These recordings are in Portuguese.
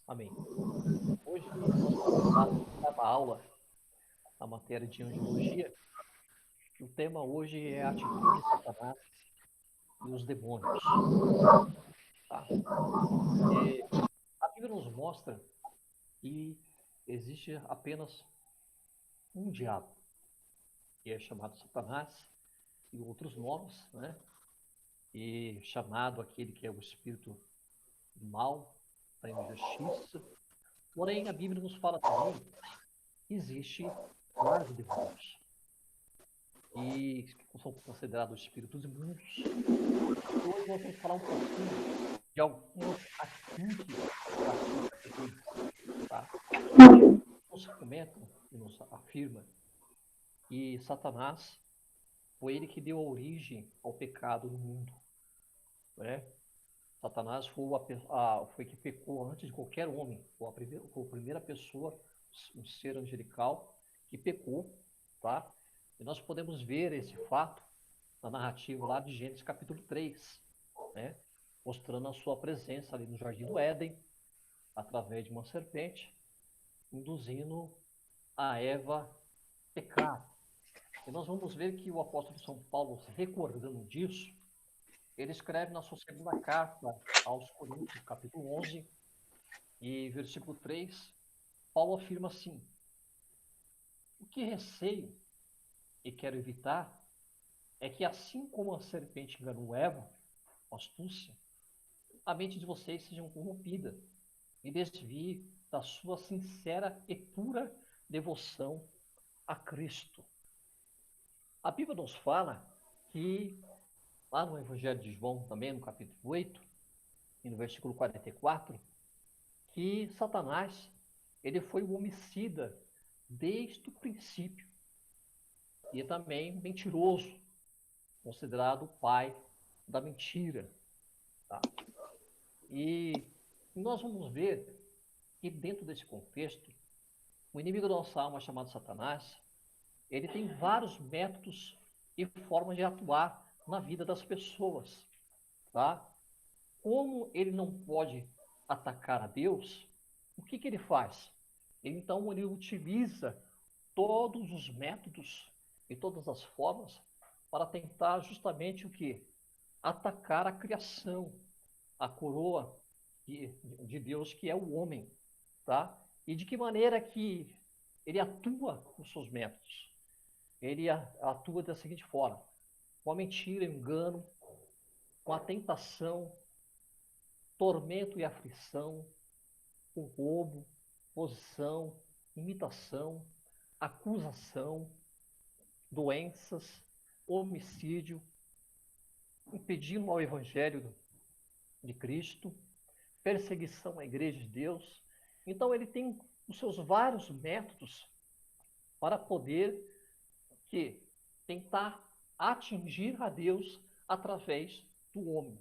Amém. Hoje nós vamos dar uma aula na matéria de angiologia. E o tema hoje é a atitude de Satanás e os demônios. Tá? A Bíblia nos mostra que existe apenas um diabo, que é chamado Satanás, e outros nomes, né? E chamado aquele que é o espírito do mal, da injustiça. Porém, a Bíblia nos fala também que existe vários demônios, e que são considerados espíritos imundos. E hoje nós vamos falar um pouquinho de algumas atitudes deles, tá? Nos comentam e nos afirma que Satanás foi ele que deu origem ao pecado no mundo, né? Satanás foi que pecou antes de qualquer homem, foi a primeira pessoa, um ser angelical que pecou, tá? E nós podemos ver esse fato na narrativa lá de Gênesis capítulo 3, né? Mostrando a sua presença ali no Jardim do Éden, através de uma serpente, induzindo a Eva a pecar. E nós vamos ver que o apóstolo São Paulo, se recordando disso, ele escreve na sua segunda carta aos Coríntios, capítulo 11, e versículo 3, Paulo afirma assim: o que receio e quero evitar é que, assim como a serpente enganou Eva, com astúcia, a mente de vocês seja corrompida e desvie da sua sincera e pura devoção a Cristo. A Bíblia nos fala que, lá no Evangelho de João, também no capítulo 8, e no versículo 44, que Satanás, ele foi o homicida desde o princípio, e também mentiroso, considerado o pai da mentira. Tá? E nós vamos ver que, dentro desse contexto, o inimigo da nossa alma, chamado Satanás, ele tem vários métodos e formas de atuar na vida das pessoas. Tá? Como ele não pode atacar a Deus, o que ele faz? Então, ele utiliza todos os métodos e todas as formas para tentar justamente o que? Atacar a criação, a coroa de Deus, que é o homem, tá? E de que maneira que ele atua com os seus métodos? Ele atua da seguinte forma: com a mentira, engano, com a tentação, tormento e aflição, com roubo, posição, imitação, acusação, doenças, homicídio, impedindo ao evangelho de Cristo, perseguição à igreja de Deus. Então ele tem os seus vários métodos para poder que tentar atingir a Deus através do homem,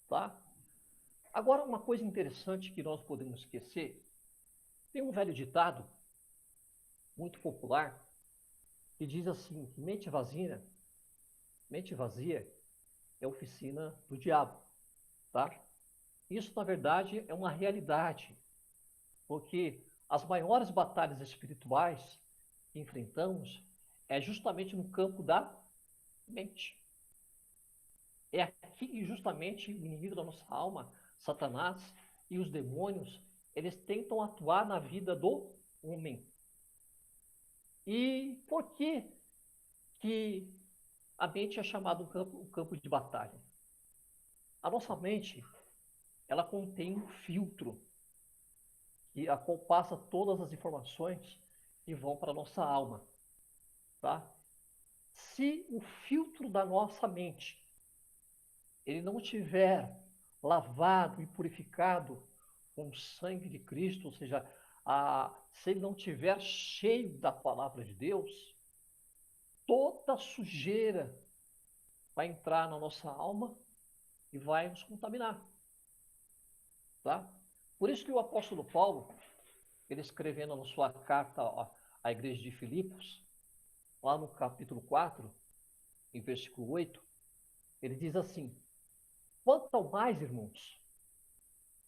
tá? Agora, uma coisa interessante que nós podemos esquecer, tem um velho ditado muito popular que diz assim: mente vazia é oficina do diabo, tá? Isso, na verdade, é uma realidade, porque as maiores batalhas espirituais que enfrentamos é justamente no campo da mente. É aqui que justamente o inimigo da nossa alma, Satanás e os demônios, eles tentam atuar na vida do homem. E por que a mente é chamada um campo de batalha? A nossa mente, ela contém um filtro e a qual passa todas as informações que vão para a nossa alma, tá? Se o filtro da nossa mente ele não tiver lavado e purificado com o sangue de Cristo, ou seja, se ele não tiver cheio da palavra de Deus, toda sujeira vai entrar na nossa alma e vai nos contaminar, tá? Por isso que o apóstolo Paulo, ele escrevendo na sua carta à igreja de Filipos, lá no capítulo 4, em versículo 8, ele diz assim: quanto ao mais, irmãos,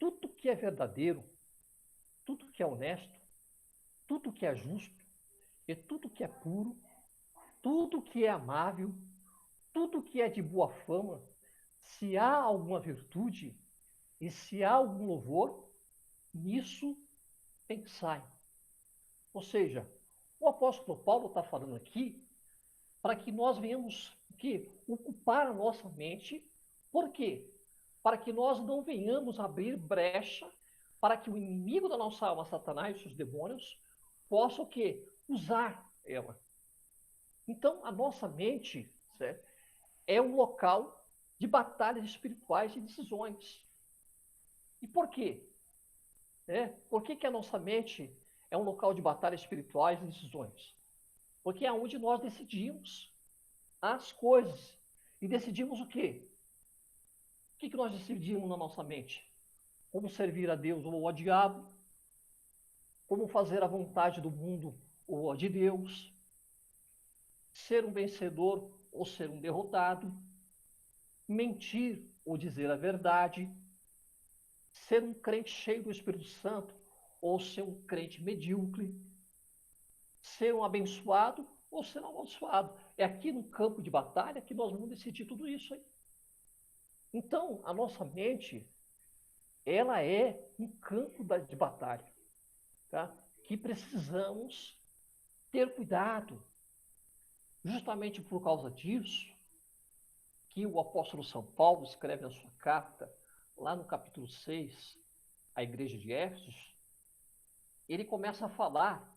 tudo que é verdadeiro, tudo que é honesto, tudo que é justo, e tudo que é puro, tudo que é amável, tudo que é de boa fama, se há alguma virtude e se há algum louvor, nisso pensai. Ou seja, o apóstolo Paulo está falando aqui para que nós venhamos ocupar a nossa mente. Por quê? Para que nós não venhamos abrir brecha para que o inimigo da nossa alma, Satanás e seus demônios, possa o quê? Usar ela. Então, a nossa mente, certo, é um local de batalhas espirituais e decisões. E por quê? Por que a nossa mente é um local de batalhas espirituais e decisões? Porque é onde nós decidimos as coisas. E decidimos o quê? O que nós decidimos na nossa mente? Como servir a Deus ou ao diabo? Como fazer a vontade do mundo ou a de Deus? Ser um vencedor ou ser um derrotado? Mentir ou dizer a verdade? Ser um crente cheio do Espírito Santo ou ser um crente medíocre? Ser um abençoado ou ser um amaldiçoado? É aqui no campo de batalha que nós vamos decidir tudo isso aí. Então, a nossa mente, ela é um campo de batalha, tá? Que precisamos ter cuidado. Justamente por causa disso, que o apóstolo São Paulo escreve na sua carta, lá no capítulo 6, à igreja de Éfeso, ele começa a falar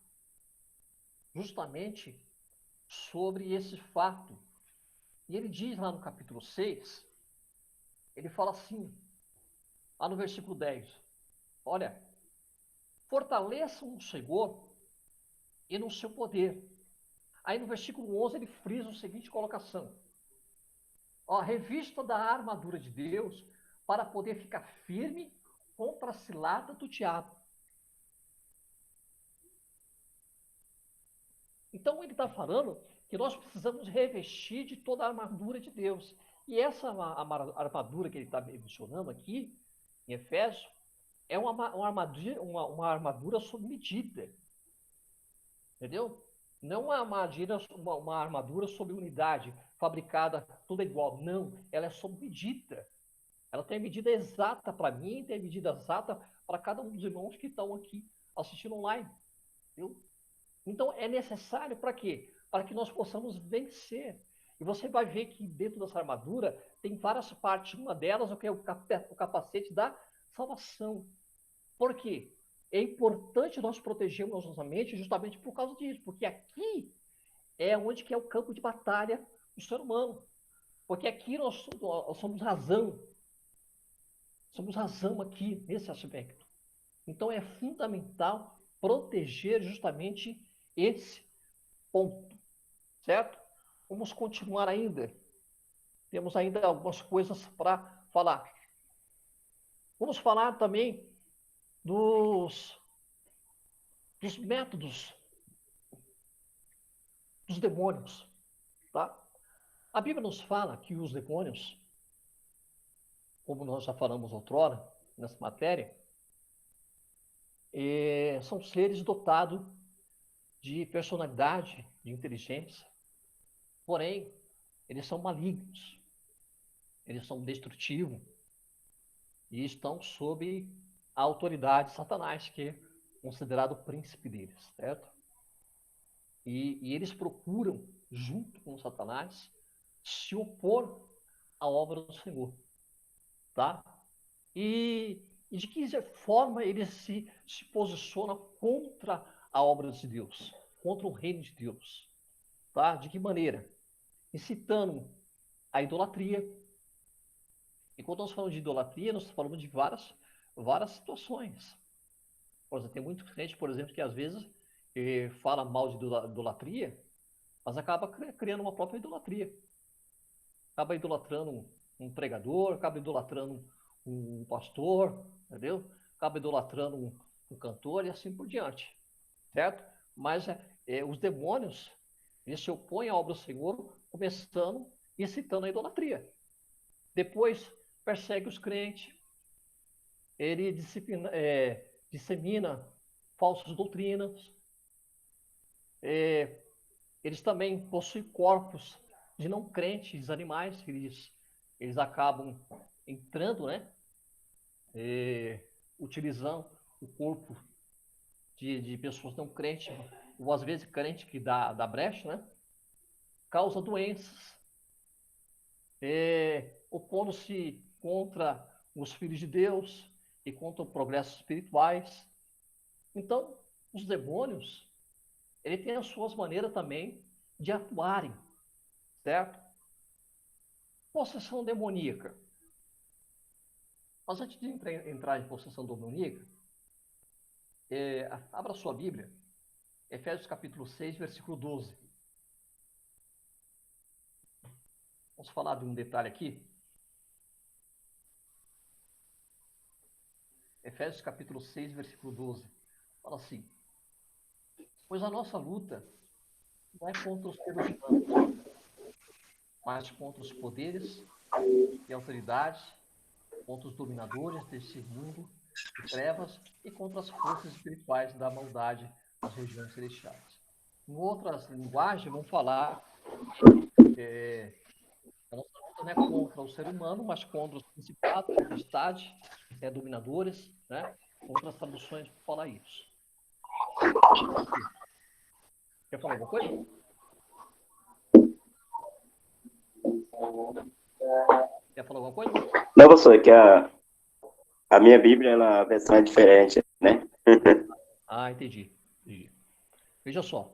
justamente sobre esse fato. E ele diz lá no capítulo 6, ele fala assim, lá no versículo 10, olha, fortaleçam o Senhor e no seu poder. Aí no versículo 11 ele frisa a seguinte colocação, ó, revista da armadura de Deus para poder ficar firme contra a cilada do diabo. Então ele está falando que nós precisamos revestir de toda a armadura de Deus. E essa armadura que ele está mencionando aqui, em Efésios, é uma armadura sob medida. Entendeu? Não uma armadura sob unidade, fabricada toda igual. Não, ela é sob medida. Ela tem medida exata para mim, tem medida exata para cada um dos irmãos que estão aqui assistindo online. Entendeu? Então, é necessário para quê? Para que nós possamos vencer. E você vai ver que dentro dessa armadura tem várias partes. Uma delas é o capacete da salvação. Por quê? É importante nós protegermos nossa mente justamente por causa disso. Porque aqui é onde que é o campo de batalha do ser humano. Porque aqui nós somos razão. Somos razão aqui nesse aspecto. Então, é fundamental proteger justamente esse ponto, certo? Vamos continuar ainda. Temos ainda algumas coisas para falar. Vamos falar também dos métodos dos demônios, tá? A Bíblia nos fala que os demônios, como nós já falamos outrora nessa matéria, são seres dotados de personalidade, de inteligência, porém, eles são malignos, eles são destrutivos e estão sob a autoridade de Satanás, que é considerado o príncipe deles, certo? E eles procuram, junto com Satanás, se opor à obra do Senhor, tá? E de que forma eles se posicionam contra a obra de Deus, contra o reino de Deus, tá? De que maneira? Incitando a idolatria. E quando nós falamos de idolatria, nós falamos de várias situações. Por exemplo, tem muito crente, por exemplo, que às vezes fala mal de idolatria, mas acaba criando uma própria idolatria. Acaba idolatrando um pregador, acaba idolatrando um pastor, entendeu? Acaba idolatrando um cantor e assim por diante, certo? Mas os demônios, eles se opõem à obra do Senhor, começando e citando a idolatria. Depois persegue os crentes, ele dissemina falsas doutrinas. Eles também possuem corpos de não crentes, animais, que eles acabam entrando, né? Utilizando o corpo de pessoas não crentes, ou às vezes crente que dá brecha, né? Causa doenças, opondo-se contra os filhos de Deus e contra os progressos espirituais. Então, os demônios, ele tem as suas maneiras também de atuarem, certo? Possessão demoníaca. Mas antes de entrar em possessão demoníaca, abra sua Bíblia, Efésios capítulo 6, versículo 12. Vamos falar de um detalhe aqui. Efésios capítulo 6, versículo 12. Fala assim: pois a nossa luta não é contra os seres humanos, mas contra os poderes e autoridades, contra os dominadores desse mundo de trevas e contra as forças espirituais da maldade nas regiões celestiais. Em outras linguagens, vamos falar a nossa luta não é contra o ser humano, mas contra os principados, potestades, dominadores, né? Outras traduções para falar isso. Quer falar alguma coisa? Quer falar alguma coisa? Não, professor, é que a minha Bíblia, a versão é diferente, né? Entendi. Veja só.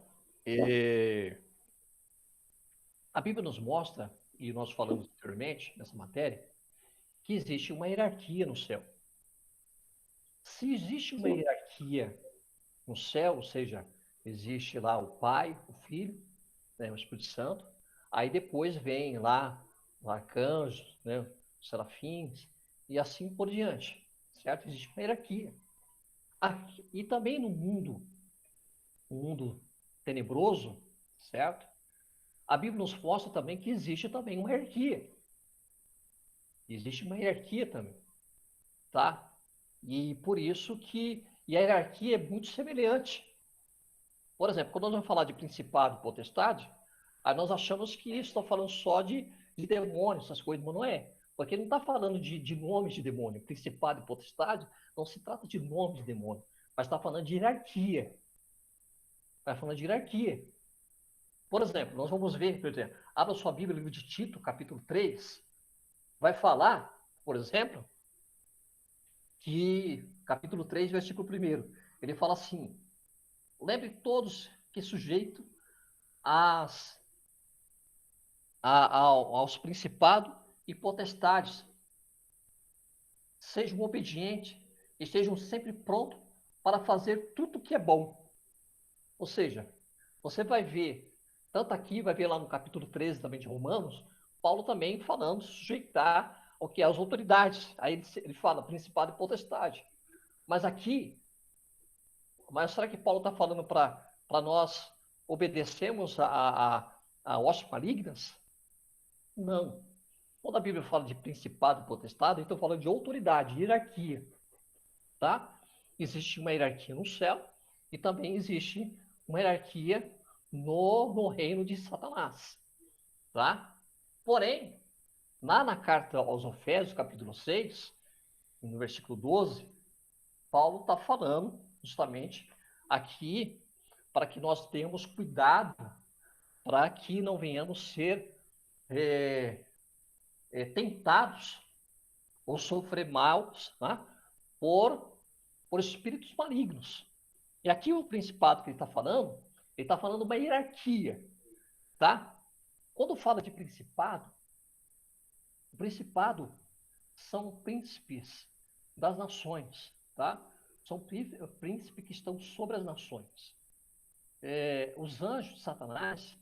A Bíblia nos mostra, e nós falamos anteriormente nessa matéria, que existe uma hierarquia no céu. Se existe uma hierarquia no céu, ou seja, existe lá o Pai, o Filho, né, o Espírito Santo, aí depois vem lá o arcanjo, né, os serafins, e assim por diante, certo? Existe uma hierarquia. E também no mundo tenebroso, certo? A Bíblia nos mostra também que existe também uma hierarquia. Existe uma hierarquia também, tá? E por isso que a hierarquia é muito semelhante. Por exemplo, quando nós vamos falar de principado e potestade, aí nós achamos que isso está falando só de demônios, essas coisas, mas não é. Porque ele não está falando de nomes de demônio. Principado e potestade não se trata de nome de demônio, mas está falando de hierarquia. Está falando de hierarquia. Por exemplo, nós vamos ver, por exemplo, abra sua Bíblia, livro de Tito, capítulo 3, vai falar, por exemplo, que, capítulo 3, versículo 1, ele fala assim: lembre todos que sujeito às, aos principados e potestades sejam obedientes e estejam sempre prontos para fazer tudo o que é bom. Ou seja, você vai ver, tanto aqui, vai ver lá no capítulo 13 também de Romanos, Paulo também falando, sujeitar ao que é as autoridades. Aí ele fala principado e potestade. Mas aqui, será que Paulo está falando para nós obedecermos a hostes malignas? Não. Quando a Bíblia fala de principado e potestade, então falando de autoridade, hierarquia, tá? Existe uma hierarquia no céu e também existe uma hierarquia no reino de Satanás, tá? Porém, lá na carta aos Efésios, capítulo 6, no versículo 12, Paulo está falando justamente aqui para que nós tenhamos cuidado para que não venhamos ser tentados ou sofrer maus, né, por espíritos malignos. E aqui o principado que ele está falando uma hierarquia, tá? Quando fala de principado, o principado são príncipes das nações, tá? São príncipes que estão sobre as nações. Os anjos de Satanás,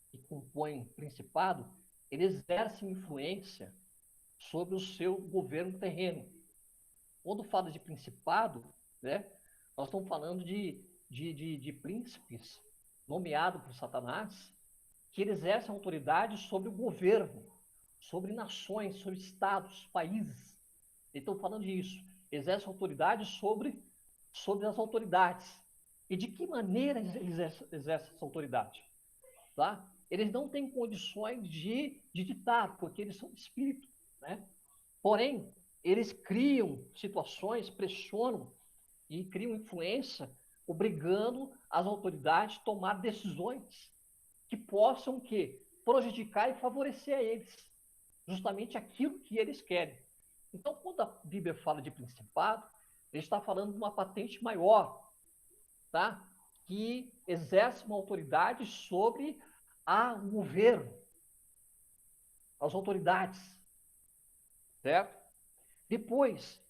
que compõem o principado, eles exercem influência sobre o seu governo terreno. Quando fala de principado, né, nós estamos falando de príncipes nomeados por Satanás, que eles exercem autoridade sobre o governo, sobre nações, sobre estados, países. Eles estão falando disso. exercem autoridade sobre as autoridades. E de que maneira eles exercem essa autoridade? Tá? Eles não têm condições de ditar, porque eles são espírito, né? Porém, eles criam situações, pressionam e criam influência, obrigando as autoridades a tomar decisões que possam que prejudicar e favorecer a eles, justamente aquilo que eles querem. Então, quando a Bíblia fala de principado, ele está falando de uma patente maior, tá? Que exerce uma autoridade sobre o governo, as autoridades, certo? Depois,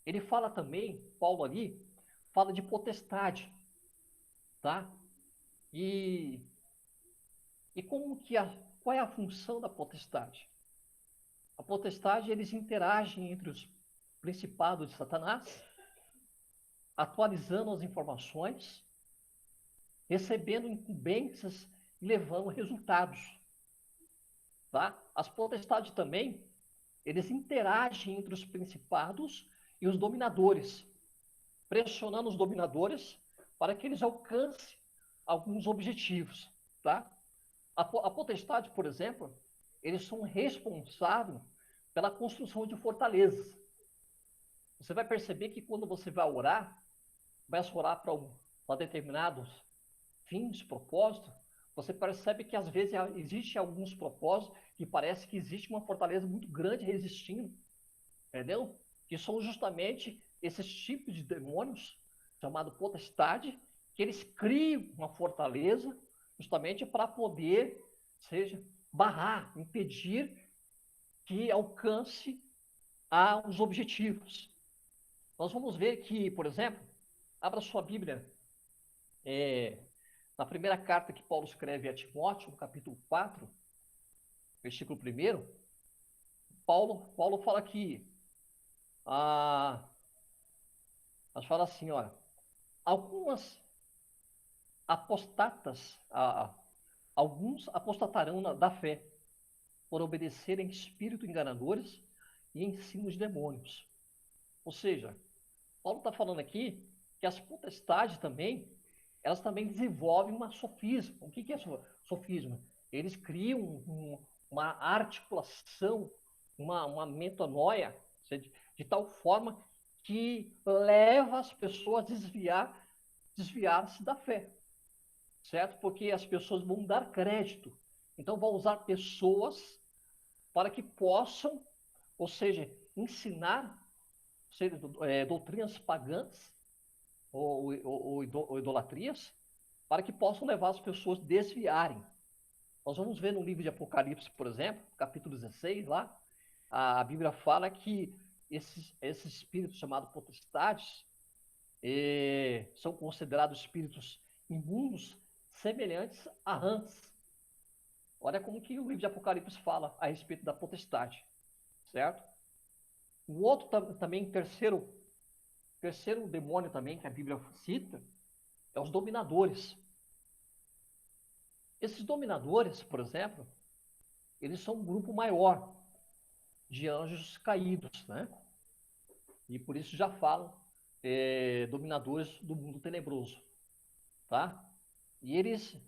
ele fala também, Paulo ali, fala de potestade, tá? E, e qual é a função da potestade? A potestade, eles interagem entre os principados de Satanás, atualizando as informações, recebendo incumbências e levando resultados, tá? As potestades também, eles interagem entre os principados e os dominadores, pressionando os dominadores para que eles alcancem alguns objetivos, tá? A potestade, por exemplo, eles são responsáveis pela construção de fortalezas. Você vai perceber que quando você vai orar para determinados fins, propósitos, você percebe que às vezes existe alguns propósitos que parece que existe uma fortaleza muito grande resistindo, entendeu? Que são justamente esses tipos de demônios, chamado potestade, que eles criam uma fortaleza justamente para poder, seja, barrar, impedir que alcance os objetivos. Nós vamos ver que, por exemplo, abra sua Bíblia na primeira carta que Paulo escreve a Timóteo, no capítulo 4, versículo 1, Paulo fala que, mas fala assim, olha, algumas apostatas, alguns apostatarão da fé, por obedecerem espíritos enganadores e ensinos de demônios. Ou seja, Paulo está falando aqui que as potestades também, elas também desenvolvem uma sofisma. O que é sofisma? Eles criam uma articulação, uma metanoia, de tal forma que leva as pessoas a desviar-se da fé, certo? Porque as pessoas vão dar crédito. Então, vão usar pessoas para que possam, ou seja, ensinar doutrinas pagãs ou idolatrias, para que possam levar as pessoas a desviarem. Nós vamos ver no livro de Apocalipse, por exemplo, capítulo 16, lá, a Bíblia fala que esses espíritos chamados potestades são considerados espíritos imundos semelhantes a rãs. Olha como que o livro de Apocalipse fala a respeito da potestade, certo? O outro também, terceiro demônio também que a Bíblia cita, é os dominadores. Esses dominadores, por exemplo, eles são um grupo maior de anjos caídos, né? E por isso já falam dominadores do mundo tenebroso, tá? E eles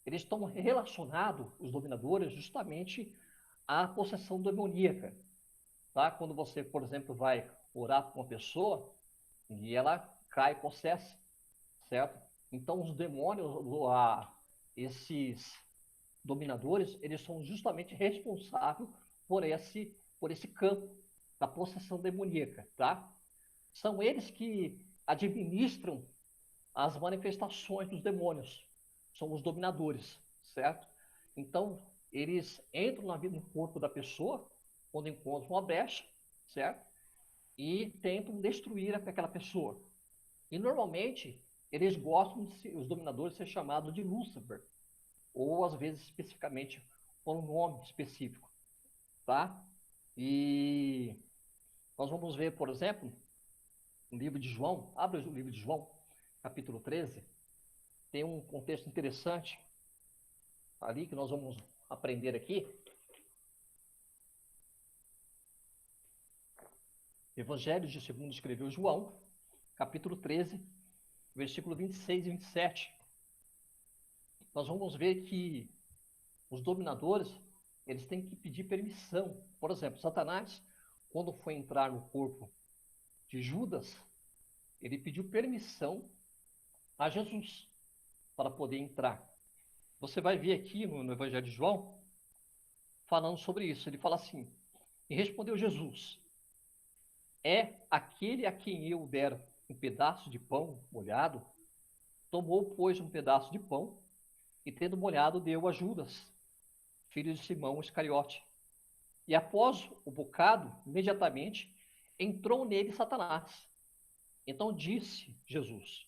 estão relacionados, os dominadores, justamente à possessão demoníaca, tá? Quando você, por exemplo, vai orar para uma pessoa e ela cai possessa, certo? Então, os demônios, esses dominadores, eles são justamente responsáveis por esse campo da possessão demoníaca, tá? São eles que administram as manifestações dos demônios. São os dominadores, certo? Então, eles entram no corpo da pessoa, quando encontram uma brecha, certo? E tentam destruir aquela pessoa. E, normalmente, eles gostam os dominadores, de ser chamados de Lúcifer, ou, às vezes, especificamente, por um nome específico, tá? E nós vamos ver, por exemplo, no livro de João, abre o livro de João, capítulo 13, tem um contexto interessante ali que nós vamos aprender aqui. Evangelho de segundo escreveu João, capítulo 13, versículo 26 e 27. Nós vamos ver que os dominadores, eles têm que pedir permissão. Por exemplo, Satanás, quando foi entrar no corpo de Judas, ele pediu permissão a Jesus para poder entrar. Você vai ver aqui no Evangelho de João, falando sobre isso. Ele fala assim: e respondeu Jesus: é aquele a quem eu der um pedaço de pão molhado. Tomou, pois, um pedaço de pão e, tendo molhado, deu a Judas, filho de Simão Iscariote. E após o bocado, imediatamente, entrou nele Satanás. Então disse Jesus: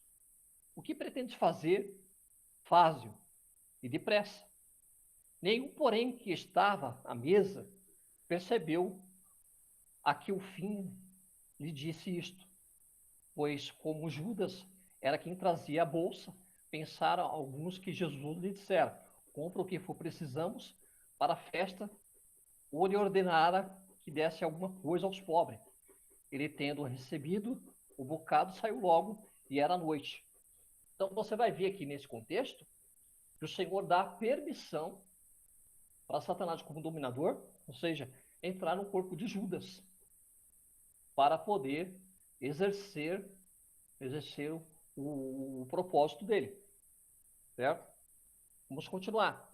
o que pretendes fazer, faze-o, e depressa. Nenhum, porém, que estava à mesa percebeu a que o fim lhe disse isto, pois, como Judas era quem trazia a bolsa, pensaram alguns que Jesus lhe dissera: compra o que for precisamos para a festa, ou lhe ordenara que desse alguma coisa aos pobres. Ele, tendo recebido o bocado, saiu logo, e era noite. Então, você vai ver aqui nesse contexto que o Senhor dá permissão para Satanás como dominador, ou seja, entrar no corpo de Judas, para poder exercer o propósito dele, certo? Vamos continuar.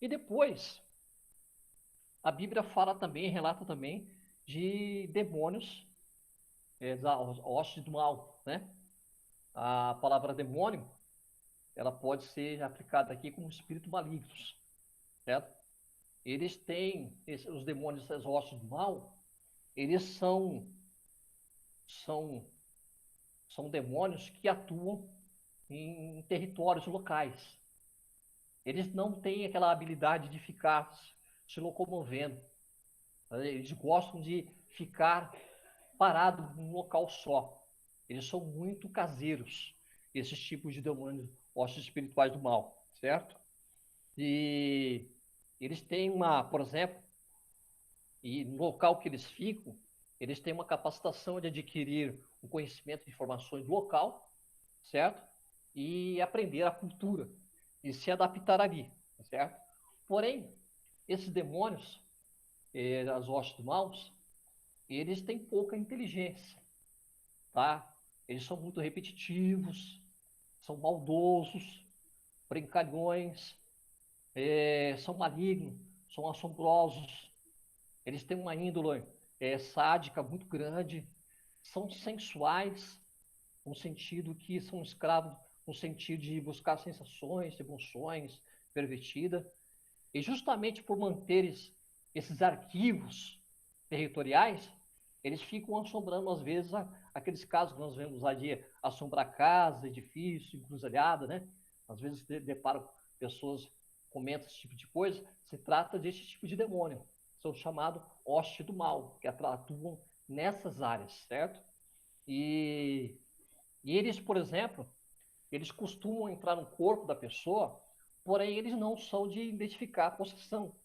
E depois, a Bíblia fala também, relata também de demônios, da hostes do mal, né? A palavra demônio, ela pode ser aplicada aqui como espírito malignos, certo? Eles têm, os demônios, essas hostes do mal, eles são, são demônios que atuam em territórios locais. Eles não têm aquela habilidade de ficar se locomovendo. Eles gostam de ficar parado num local só. Eles são muito caseiros, esses tipos de demônios, hostes espirituais do mal, certo? E eles têm por exemplo, e no local que eles ficam, eles têm uma capacitação de adquirir o conhecimento de informações do local, certo? E aprender a cultura e se adaptar ali, certo? Porém, esses demônios, as hostes do mal, eles têm pouca inteligência, tá? Eles são muito repetitivos, são maldosos, brincalhões, são malignos, são assombrosos. Eles têm uma índole sádica muito grande, são sensuais, no sentido que são escravos, no sentido de buscar sensações, emoções pervertidas. E justamente por manter esses arquivos territoriais, eles ficam assombrando, às vezes, aqueles casos que nós vemos lá de assombrar casa, edifício, encruzilhada, né? Às vezes deparam pessoas, comentam esse tipo de coisa, se trata desse tipo de demônio. São chamados hoste do mal, que atuam nessas áreas, certo? E, e eles, por exemplo, eles costumam entrar no corpo da pessoa, porém eles não são de identificar a possessão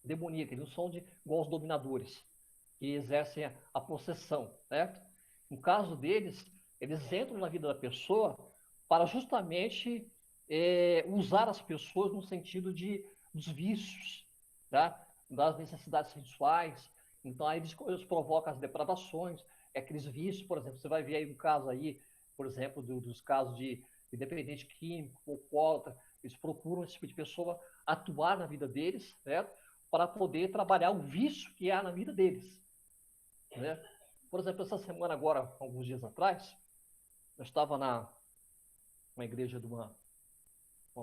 demoníaca, eles não são igual os dominadores, que exercem a possessão, certo? No caso deles, eles entram na vida da pessoa para justamente usar as pessoas no sentido dos vícios, tá? Das necessidades sensuais. Então, aí eles provocam as depravações, aqueles vícios, por exemplo, você vai ver aí um caso aí, por exemplo, dos casos de dependente químico, alcoólatra, eles procuram esse tipo de pessoa atuar na vida deles, certo? Para poder trabalhar o vício que há na vida deles, né? Por exemplo, essa semana agora, alguns dias atrás, eu estava na igreja de uma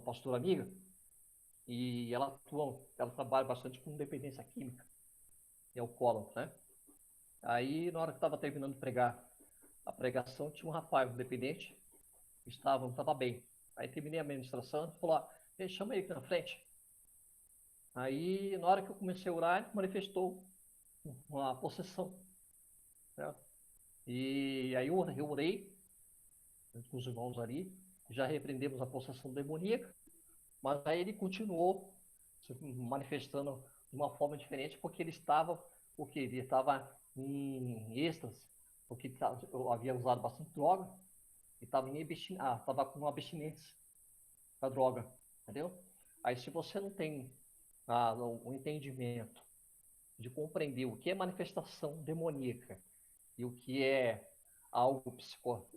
pastora amiga e ela trabalha bastante com dependência química e alcoólatra, né? Aí, na hora que estava terminando de pregar a pregação, tinha um rapaz, um dependente, que não estava bem. Aí terminei a ministração e falou: chama ele aqui na frente. Aí, na hora que eu comecei a orar, ele manifestou uma possessão, né? E aí eu orei com os irmãos ali, já repreendemos a possessão demoníaca, mas aí ele continuou se manifestando de uma forma diferente, porque ele estava, o que? Ele estava em êxtase, porque eu havia usado bastante droga e estava com uma abstinência da droga, entendeu? Aí se você não tem o entendimento de compreender o que é manifestação demoníaca e o que é algo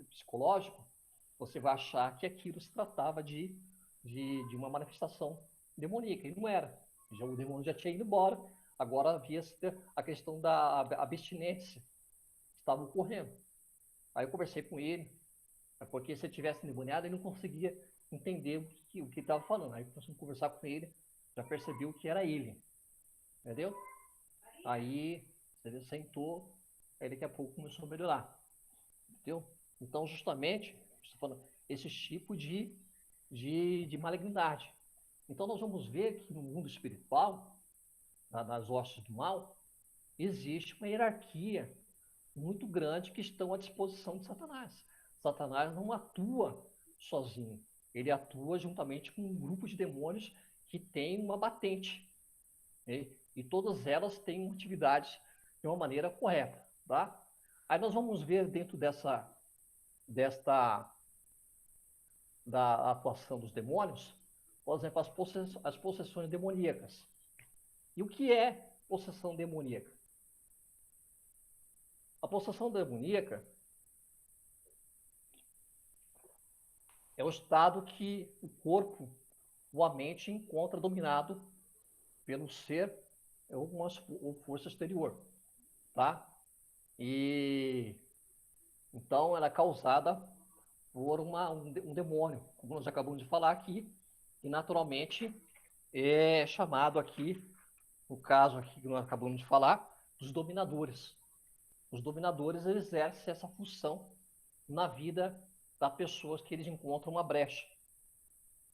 psicológico, você vai achar que aquilo se tratava de uma manifestação demoníaca, e não era. O demônio já tinha ido embora, agora havia a questão da abstinência que estava ocorrendo. Aí eu conversei com ele, porque se ele tivesse endemoniado, ele não conseguia entender o que estava falando. Aí começamos a conversar com ele, já percebeu que era ele, entendeu? Aí ele sentou, aí daqui a pouco começou a melhorar, entendeu? Então, justamente, estou falando, esse tipo de malignidade. Então, nós vamos ver que no mundo espiritual, nas hostes do mal, existe uma hierarquia muito grande que estão à disposição de Satanás. Satanás não atua sozinho, ele atua juntamente com um grupo de demônios que tem uma batente, né? E todas elas têm uma atividade de uma maneira correta, tá? Aí nós vamos ver dentro desta da atuação dos demônios, por exemplo, as possessões demoníacas. E o que é possessão demoníaca? A possessão demoníaca é o estado que o corpo ou a mente encontra dominado pelo ser ou força exterior, tá? E então ela é causada por um demônio, como nós acabamos de falar aqui, e naturalmente é chamado aqui, no caso aqui que nós acabamos de falar, dos dominadores. Os dominadores eles exercem essa função na vida das pessoas que eles encontram uma brecha,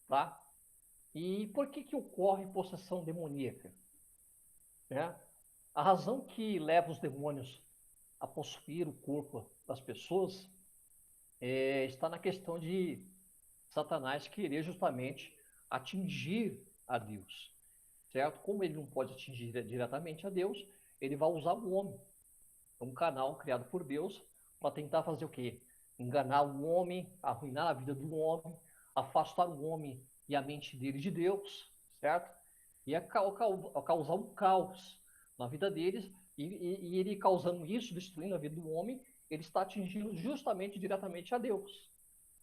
tá? E por que ocorre possessão demoníaca? Né? A razão que leva os demônios a possuir o corpo das pessoas está na questão de Satanás querer justamente atingir a Deus, certo? Como ele não pode atingir diretamente a Deus, ele vai usar o homem, um canal criado por Deus, para tentar fazer o quê? Enganar o homem, arruinar a vida do homem, afastar o homem e a mente dele de Deus, certo? E causar um caos na vida deles, e ele causando isso, destruindo a vida do homem, ele está atingindo justamente diretamente a Deus.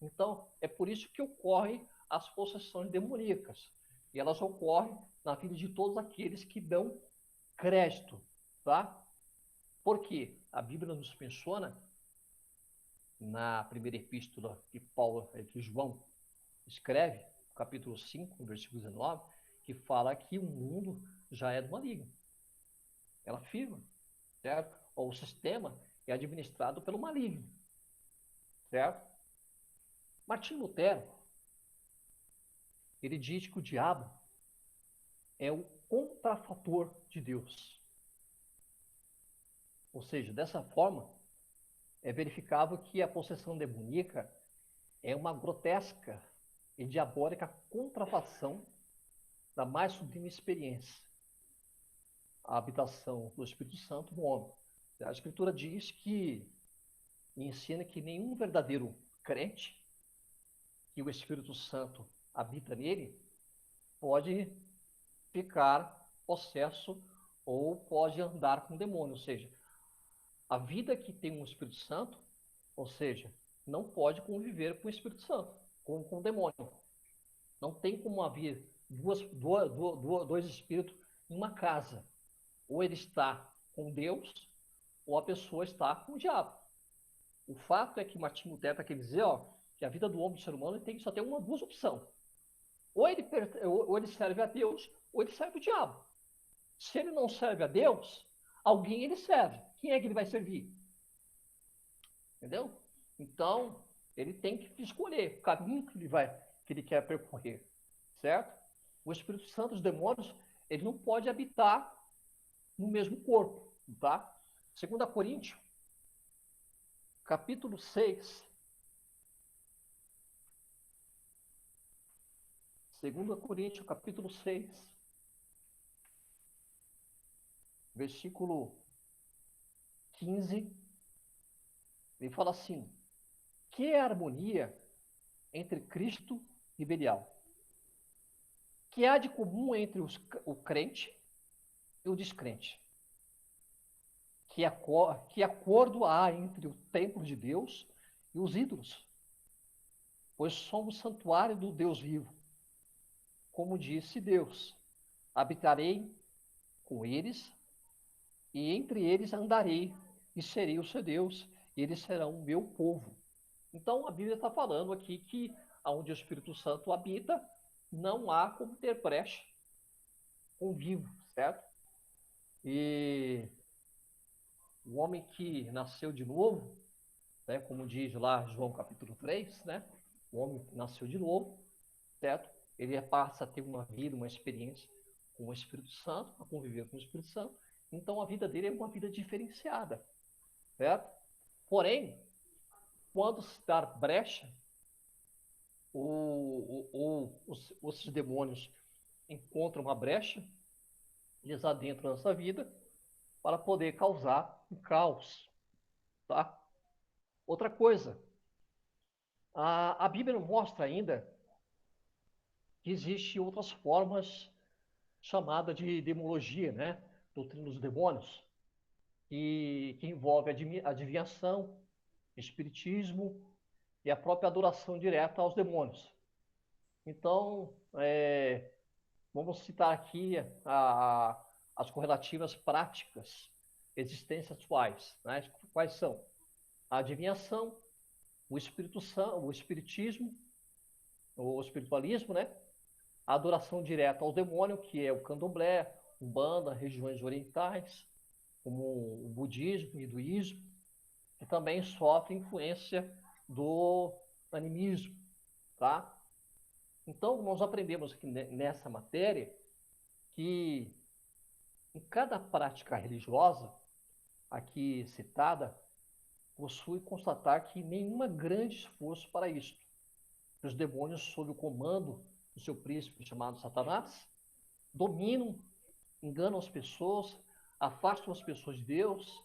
Então, é por isso que ocorrem as possessões demoníacas. E elas ocorrem na vida de todos aqueles que dão crédito, tá? Porque a Bíblia nos menciona, na primeira epístola que João escreve, capítulo 5, versículo 19, que fala que o mundo já é do maligno. Ela afirma, certo? Ou o sistema é administrado pelo maligno, certo? Martinho Lutero, ele diz que o diabo é o contrafator de Deus. Ou seja, dessa forma, é verificável que a possessão demoníaca é uma grotesca e diabólica contrafação da mais sublime experiência, a habitação do Espírito Santo no homem. A Escritura diz que ensina que nenhum verdadeiro crente, que o Espírito Santo habita nele, pode ficar possesso ou pode andar com demônio. Ou seja, a vida que tem um Espírito Santo, ou seja, não pode conviver com o Espírito Santo, com o demônio. Não tem como haver dois espíritos em uma casa. Ou ele está com Deus, ou a pessoa está com o diabo. O fato é que Martinho Lutero está querendo dizer, ó, que a vida do homem, do ser humano, só tem duas opções. Ou ele serve a Deus, ou ele serve o diabo. Se ele não serve a Deus, alguém ele serve. Quem é que ele vai servir? Entendeu? Então, ele tem que escolher o caminho que ele quer percorrer, certo? O Espírito Santo, os demônios, ele não pode habitar no mesmo corpo, tá? 2 Coríntios, capítulo 6. 2 Coríntios, capítulo 6, versículo 15, ele fala assim: que é a harmonia entre Cristo e Belial? Que há de comum entre o crente e o descrente? Que acordo há entre o templo de Deus e os ídolos? Pois somos santuário do Deus vivo. Como disse Deus: habitarei com eles, e entre eles andarei, e serei o seu Deus, e eles serão o meu povo. Então, a Bíblia está falando aqui que onde o Espírito Santo habita, não há como ter brecha convívio, certo? E o homem que nasceu de novo, né, como diz lá João capítulo 3, né? O homem que nasceu de novo, certo? Ele passa a ter uma vida, uma experiência com o Espírito Santo, a conviver com o Espírito Santo. Então, a vida dele é uma vida diferenciada, certo? Porém, quando se dá brecha, os demônios encontram uma brecha, eles adentram nessa vida para poder causar um caos, tá? Outra coisa, a Bíblia mostra ainda que existem outras formas chamadas de demologia, né? Doutrina dos demônios, que envolve adivinhação, espiritismo e a própria adoração direta aos demônios. Então, vamos citar aqui as correlativas práticas existências atuais, né? Quais são? A adivinhação, o Espírito Santo, o espiritismo, o espiritualismo, né? A adoração direta ao demônio, que é o candomblé, umbanda, regiões orientais, como o budismo e hinduísmo, que também sofre influência do animismo, tá? Então, nós aprendemos aqui nessa matéria que em cada prática religiosa, aqui citada, possui constatar que nenhuma grande esforço para isso. Os demônios, sob o comando do seu príncipe chamado Satanás, dominam, enganam as pessoas, afastam as pessoas de Deus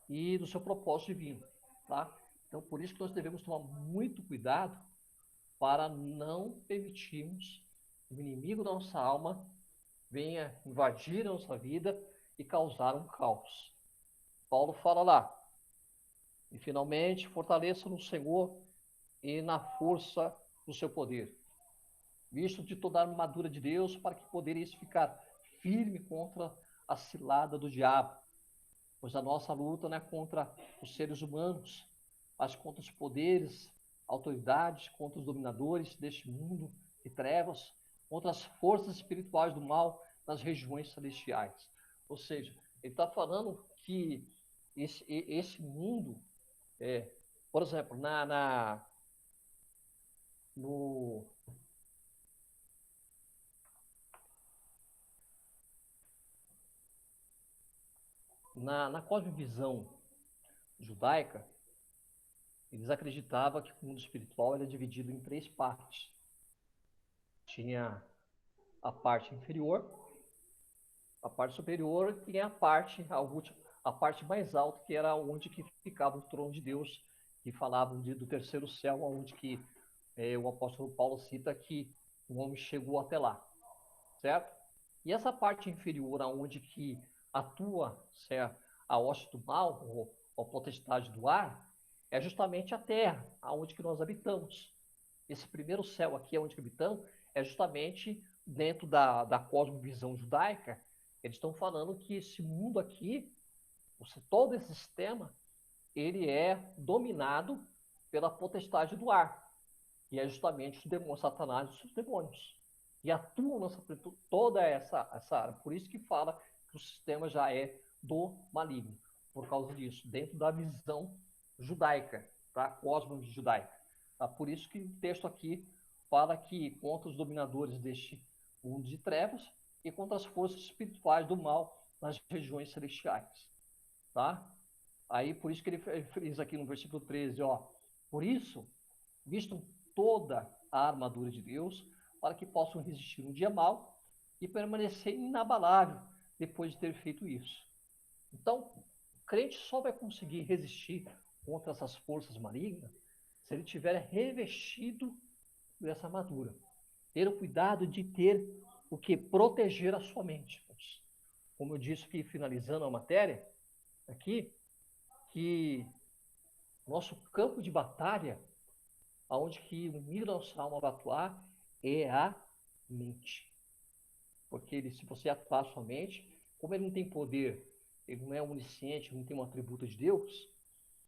e do seu propósito divino, tá? Então, por isso que nós devemos tomar muito cuidado para não permitirmos que o inimigo da nossa alma venha invadir a nossa vida e causar um caos. Paulo fala lá: e finalmente fortaleça no Senhor e na força do seu poder, visto de toda a armadura de Deus, para que podereis ficar firme contra a cilada do diabo. Pois a nossa luta não é contra os seres humanos, mas contra os poderes, autoridades, contra os dominadores deste mundo de trevas, contra as forças espirituais do mal nas regiões celestiais. Ou seja, ele está falando que esse mundo, por exemplo, no, na cosmovisão judaica, eles acreditavam que o mundo espiritual era dividido em três partes. Tinha a parte inferior, a parte superior e a parte mais alta, que era onde que ficava o trono de Deus, que falavam do terceiro céu, onde que o apóstolo Paulo cita que o homem chegou até lá, certo? E essa parte inferior, aonde que atua, certo, a hoste do mal, ou a potestade do ar, é justamente a terra, aonde que nós habitamos. Esse primeiro céu aqui, onde que habitamos, é justamente dentro da cosmovisão judaica. Eles estão falando que esse mundo aqui, todo esse sistema, ele é dominado pela potestade do ar, que é justamente os demônios, Satanás e os seus demônios. E atuam nessa, toda essa área. Por isso que fala que o sistema já é do maligno, por causa disso, dentro da visão judaica, tá? Cosmos judaica. Tá? Por isso que o texto aqui fala que contra os dominadores deste mundo de trevas e contra as forças espirituais do mal nas regiões celestiais, tá? Aí, por isso que ele fez aqui no versículo 13, ó, por isso, vistam toda a armadura de Deus, para que possam resistir no dia mau e permanecer inabalável depois de ter feito isso. Então, crente só vai conseguir resistir contra essas forças malignas se ele tiver revestido dessa armadura. Ter o cuidado de ter o que proteger a sua mente. Como eu disse aqui, finalizando a matéria, aqui, que nosso campo de batalha, aonde que o inimigo da nossa alma vai atuar, é a mente. Porque ele, se você atuar a sua mente, como ele não tem poder, ele não é onisciente, não tem um atributo de Deus,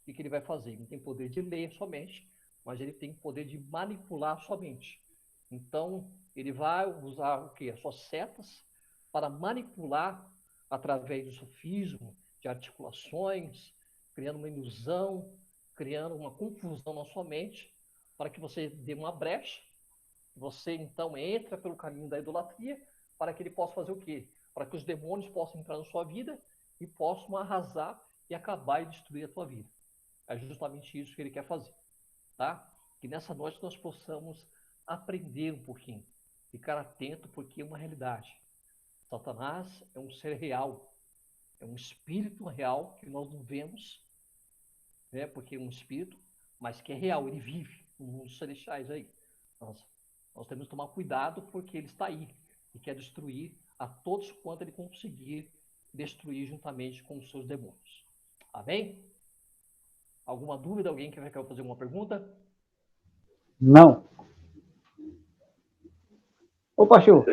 o que ele vai fazer? Ele não tem poder de ler a sua mente, mas ele tem poder de manipular a sua mente. Então, ele vai usar o quê? As suas setas para manipular através do sofismo, de articulações, criando uma ilusão, criando uma confusão na sua mente, para que você dê uma brecha, você então entra pelo caminho da idolatria, para que ele possa fazer o quê? Para que os demônios possam entrar na sua vida e possam arrasar e acabar e destruir a tua vida. É justamente isso que ele quer fazer, tá? Que nessa noite nós possamos aprender um pouquinho, ficar atento, porque é uma realidade. Satanás é um ser real, é um espírito real que nós não vemos, né? Porque é um espírito, mas que é real, ele vive no mundo dos celestiais aí. Nós temos que tomar cuidado, porque ele está aí e quer destruir a todos quanto ele conseguir destruir juntamente com os seus demônios. Amém? Alguma dúvida? Alguém que quer fazer alguma pergunta? Não. Ô, pastor,